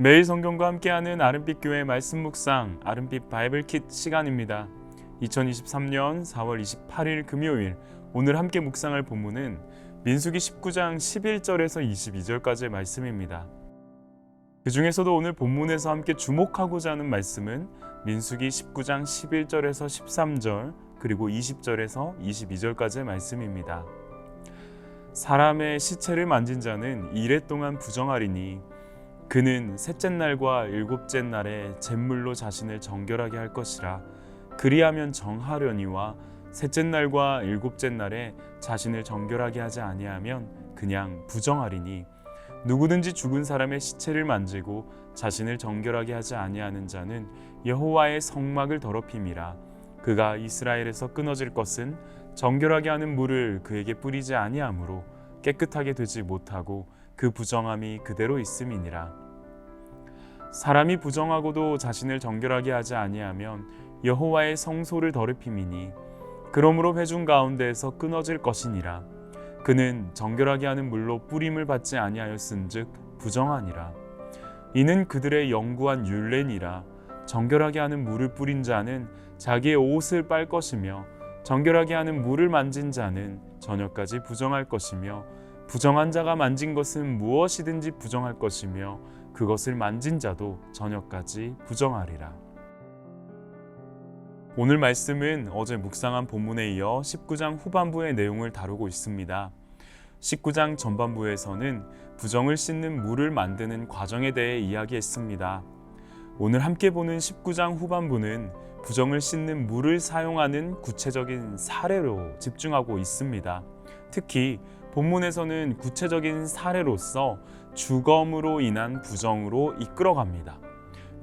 매일 성경과 함께하는 아름빛 교회 말씀 묵상 아름빛 바이블 킷 시간입니다. 2023년 4월 28일 금요일 오늘 함께 묵상할 본문은 민수기 19장 11절에서 22절까지의 말씀입니다. 그 중에서도 오늘 본문에서 함께 주목하고자 하는 말씀은 민수기 19장 11절에서 13절 그리고 20절에서 22절까지의 말씀입니다. 사람의 시체를 만진 자는 이래 동안 부정하리니 그는 셋째 날과 일곱째 날에 잿물로 자신을 정결하게 할 것이라. 그리하면 정하려니와 셋째 날과 일곱째 날에 자신을 정결하게 하지 아니하면 그냥 부정하리니 누구든지 죽은 사람의 시체를 만지고 자신을 정결하게 하지 아니하는 자는 여호와의 성막을 더럽힘이라. 그가 이스라엘에서 끊어질 것은 정결하게 하는 물을 그에게 뿌리지 아니하므로 깨끗하게 되지 못하고 그 부정함이 그대로 있음이니라. 사람이 부정하고도 자신을 정결하게 하지 아니하면 여호와의 성소를 더럽힘이니 그러므로 회중 가운데에서 끊어질 것이니라. 그는 정결하게 하는 물로 뿌림을 받지 아니하였은즉 부정하니라. 이는 그들의 영구한 율례니라. 정결하게 하는 물을 뿌린 자는 자기의 옷을 빨 것이며 정결하게 하는 물을 만진 자는 저녁까지 부정할 것이며 부정한 자가 만진 것은 무엇이든지 부정할 것이며 그것을 만진 자도 저녁까지 부정하리라. 오늘 말씀은 어제 묵상한 본문에 이어 19장 후반부의 내용을 다루고 있습니다. 19장 전반부에서는 부정을 씻는 물을 만드는 과정에 대해 이야기했습니다. 오늘 함께 보는 19장 후반부는 부정을 씻는 물을 사용하는 구체적인 사례로 집중하고 있습니다. 특히 본문에서는 구체적인 사례로서 주검으로 인한 부정으로 이끌어갑니다.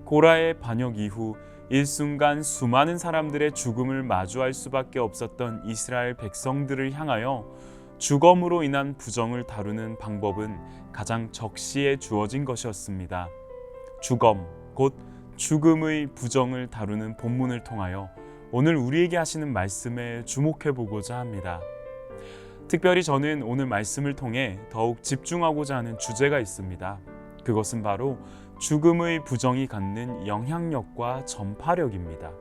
고라의 반역 이후 일순간 수많은 사람들의 죽음을 마주할 수밖에 없었던 이스라엘 백성들을 향하여 주검으로 인한 부정을 다루는 방법은 가장 적시에 주어진 것이었습니다. 주검, 곧 죽음의 부정을 다루는 본문을 통하여 오늘 우리에게 하시는 말씀에 주목해 보고자 합니다. 특별히 저는 오늘 말씀을 통해 더욱 집중하고자 하는 주제가 있습니다. 그것은 바로 죽음의 부정이 갖는 영향력과 전파력입니다.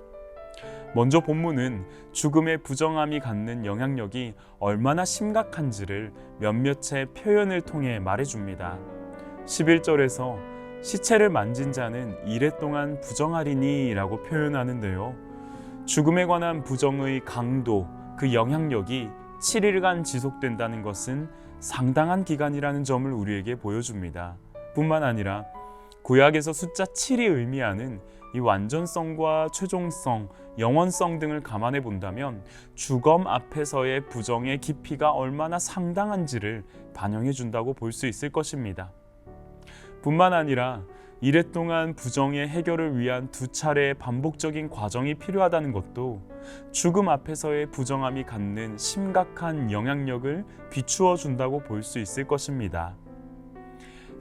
먼저 본문은 죽음의 부정함이 갖는 영향력이 얼마나 심각한지를 몇몇의 표현을 통해 말해줍니다. 11절에서 시체를 만진 자는 이래 동안 부정하리니 라고 표현하는데요. 죽음에 관한 부정의 강도, 그 영향력이 7일간 지속된다는 것은 상당한 기간이라는 점을 우리에게 보여줍니다. 뿐만 아니라 구약에서 숫자 7이 의미하는 이 완전성과 최종성, 영원성 등을 감안해 본다면 주검 앞에서의 부정의 깊이가 얼마나 상당한지를 반영해 준다고 볼 수 있을 것입니다. 뿐만 아니라 이래 동안 부정의 해결을 위한 두 차례의 반복적인 과정이 필요하다는 것도 죽음 앞에서의 부정함이 갖는 심각한 영향력을 비추어 준다고 볼 수 있을 것입니다.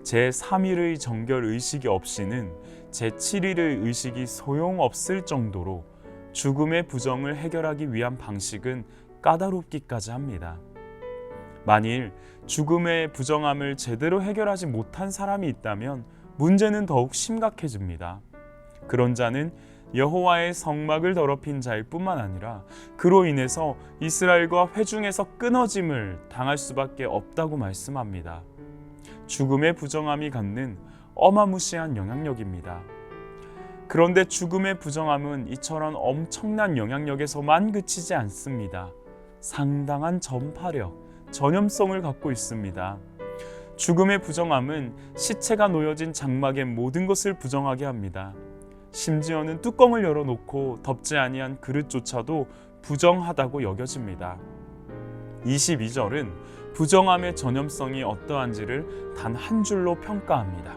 제3일의 정결 의식이 없이는 제7일의 의식이 소용없을 정도로 죽음의 부정을 해결하기 위한 방식은 까다롭기까지 합니다. 만일 죽음의 부정함을 제대로 해결하지 못한 사람이 있다면 문제는 더욱 심각해집니다. 그런 자는 여호와의 성막을 더럽힌 자일 뿐만 아니라 그로 인해서 이스라엘과 회중에서 끊어짐을 당할 수밖에 없다고 말씀합니다. 죽음의 부정함이 갖는 어마무시한 영향력입니다. 그런데 죽음의 부정함은 이처럼 엄청난 영향력에서만 그치지 않습니다. 상당한 전파력, 전염성을 갖고 있습니다. 죽음의 부정함은 시체가 놓여진 장막의 모든 것을 부정하게 합니다. 심지어는 뚜껑을 열어놓고 덮지 아니한 그릇조차도 부정하다고 여겨집니다. 22절은 부정함의 전염성이 어떠한지를 단 한 줄로 평가합니다.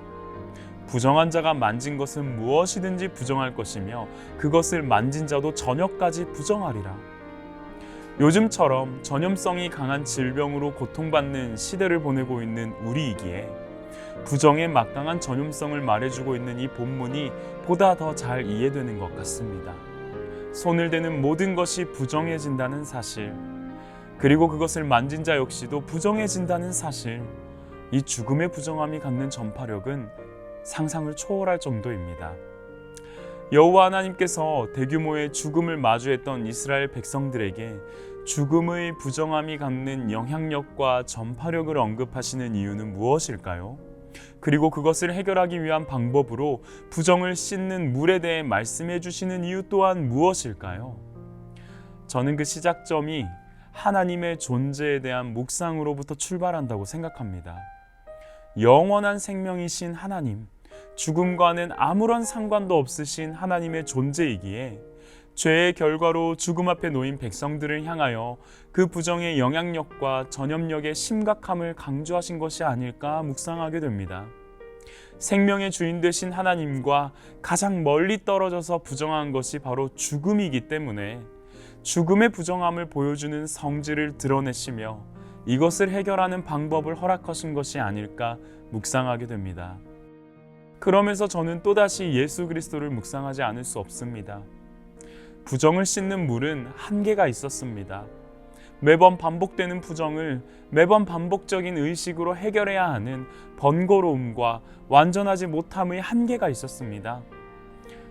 부정한 자가 만진 것은 무엇이든지 부정할 것이며 그것을 만진 자도 저녁까지 부정하리라. 요즘처럼 전염성이 강한 질병으로 고통받는 시대를 보내고 있는 우리이기에 부정의 막강한 전염성을 말해주고 있는 이 본문이 보다 더 잘 이해되는 것 같습니다. 손을 대는 모든 것이 부정해진다는 사실, 그리고 그것을 만진 자 역시도 부정해진다는 사실, 이 죽음의 부정함이 갖는 전파력은 상상을 초월할 정도입니다. 여호와 하나님께서 대규모의 죽음을 마주했던 이스라엘 백성들에게 죽음의 부정함이 갖는 영향력과 전파력을 언급하시는 이유는 무엇일까요? 그리고 그것을 해결하기 위한 방법으로 부정을 씻는 물에 대해 말씀해 주시는 이유 또한 무엇일까요? 저는 그 시작점이 하나님의 존재에 대한 묵상으로부터 출발한다고 생각합니다. 영원한 생명이신 하나님, 죽음과는 아무런 상관도 없으신 하나님의 존재이기에 죄의 결과로 죽음 앞에 놓인 백성들을 향하여 그 부정의 영향력과 전염력의 심각함을 강조하신 것이 아닐까 묵상하게 됩니다. 생명의 주인 되신 하나님과 가장 멀리 떨어져서 부정한 것이 바로 죽음이기 때문에 죽음의 부정함을 보여주는 성질을 드러내시며 이것을 해결하는 방법을 허락하신 것이 아닐까 묵상하게 됩니다. 그러면서 저는 또다시 예수 그리스도를 묵상하지 않을 수 없습니다. 부정을 씻는 물은 한계가 있었습니다. 매번 반복되는 부정을 매번 반복적인 의식으로 해결해야 하는 번거로움과 완전하지 못함의 한계가 있었습니다.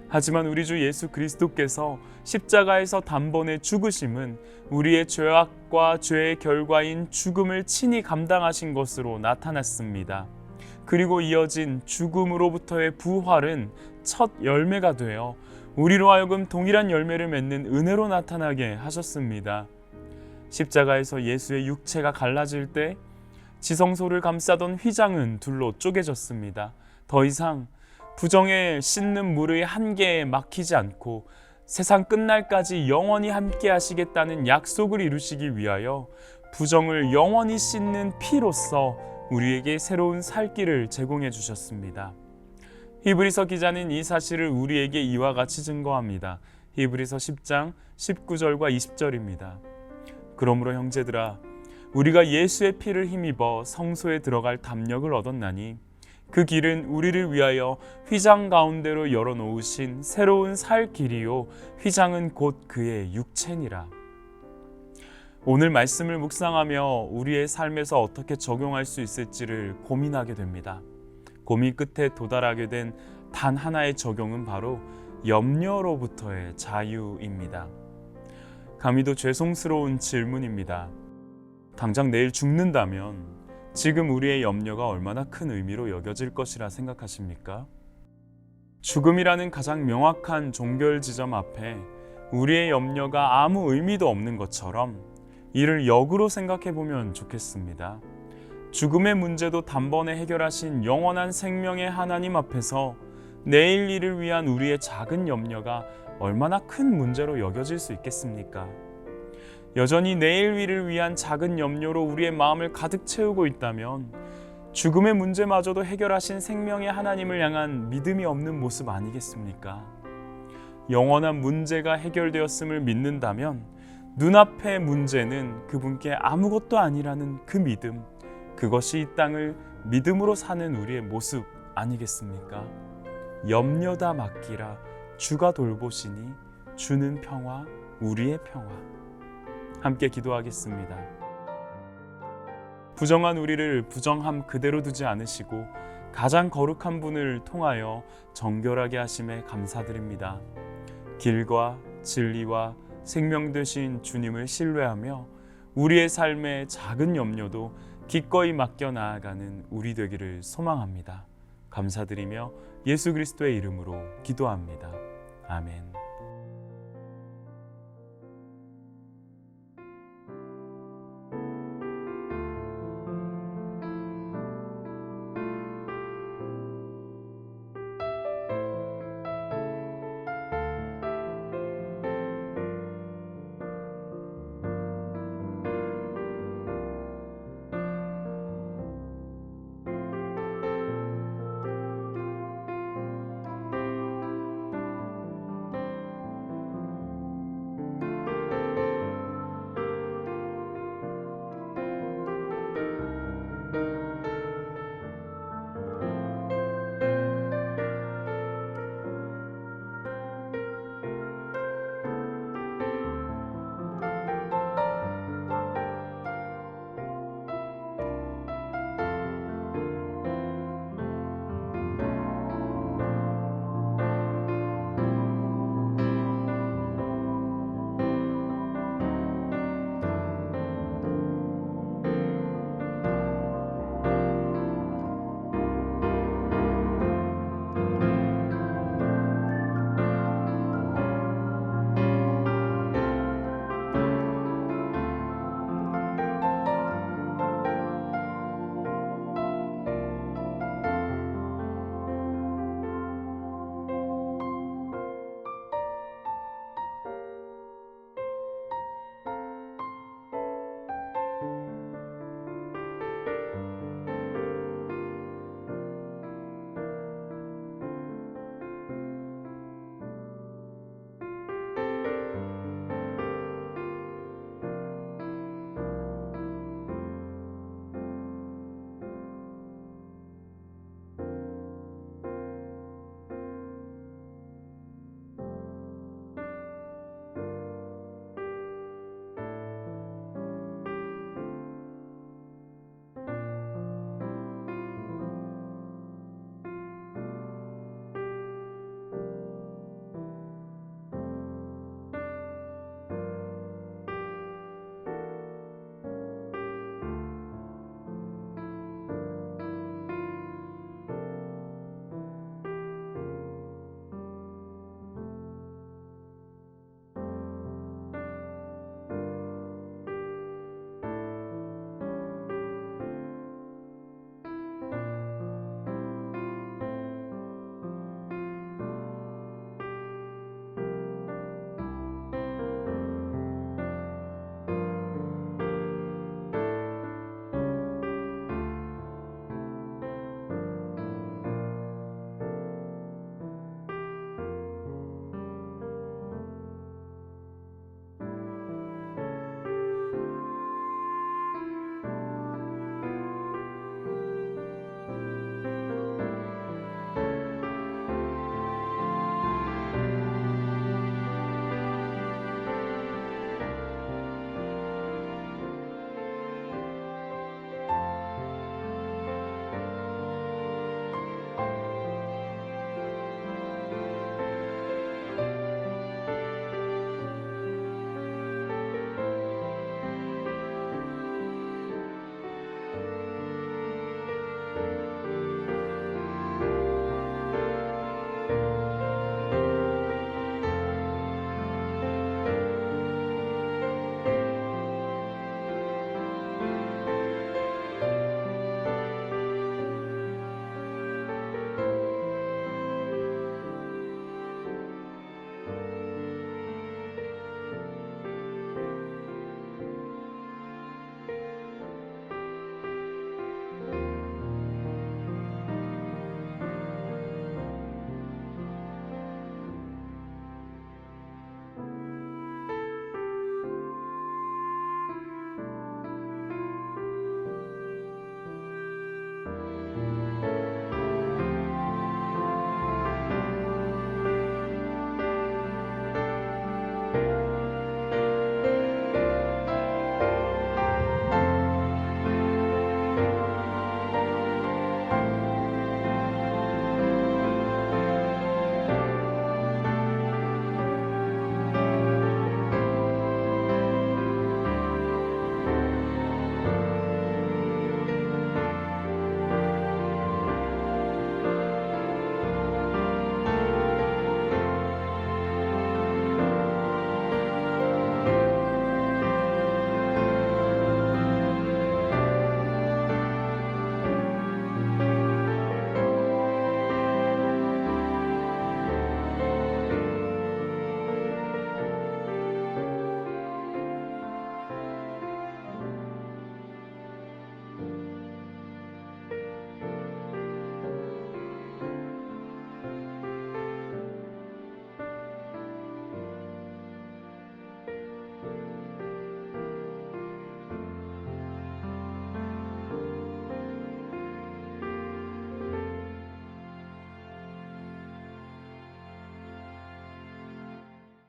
하지만 우리 주 예수 그리스도께서 십자가에서 단번에 죽으심은 우리의 죄악과 죄의 결과인 죽음을 친히 감당하신 것으로 나타났습니다. 그리고 이어진 죽음으로부터의 부활은 첫 열매가 되어 우리로 하여금 동일한 열매를 맺는 은혜로 나타나게 하셨습니다. 십자가에서 예수의 육체가 갈라질 때 지성소를 감싸던 휘장은 둘로 쪼개졌습니다. 더 이상 부정에 씻는 물의 한계에 막히지 않고 세상 끝날까지 영원히 함께 하시겠다는 약속을 이루시기 위하여 부정을 영원히 씻는 피로써 우리에게 새로운 살 길을 제공해 주셨습니다. 히브리서 기자는 이 사실을 우리에게 이와 같이 증거합니다. 히브리서 10장 19절과 20절입니다. 그러므로 형제들아, 우리가 예수의 피를 힘입어 성소에 들어갈 담력을 얻었나니 그 길은 우리를 위하여 휘장 가운데로 열어놓으신 새로운 살 길이요 휘장은 곧 그의 육체니라. 오늘 말씀을 묵상하며 우리의 삶에서 어떻게 적용할 수 있을지를 고민하게 됩니다. 고민 끝에 도달하게 된 단 하나의 적용은 바로 염려로부터의 자유입니다. 감히도 죄송스러운 질문입니다. 당장 내일 죽는다면 지금 우리의 염려가 얼마나 큰 의미로 여겨질 것이라 생각하십니까? 죽음이라는 가장 명확한 종결 지점 앞에 우리의 염려가 아무 의미도 없는 것처럼 이를 역으로 생각해 보면 좋겠습니다. 죽음의 문제도 단번에 해결하신 영원한 생명의 하나님 앞에서 내일 일을 위한 우리의 작은 염려가 얼마나 큰 문제로 여겨질 수 있겠습니까? 여전히 내일 일을 위한 작은 염려로 우리의 마음을 가득 채우고 있다면 죽음의 문제마저도 해결하신 생명의 하나님을 향한 믿음이 없는 모습 아니겠습니까? 영원한 문제가 해결되었음을 믿는다면 눈앞의 문제는 그분께 아무것도 아니라는 그 믿음, 그것이 이 땅을 믿음으로 사는 우리의 모습 아니겠습니까? 염려다 맡기라, 주가 돌보시니 주는 평화, 우리의 평화. 함께 기도하겠습니다. 부정한 우리를 부정함 그대로 두지 않으시고 가장 거룩한 분을 통하여 정결하게 하심에 감사드립니다. 길과 진리와 생명 되신 주님을 신뢰하며 우리의 삶의 작은 염려도 기꺼이 맡겨 나아가는 우리 되기를 소망합니다. 감사드리며 예수 그리스도의 이름으로 기도합니다. 아멘.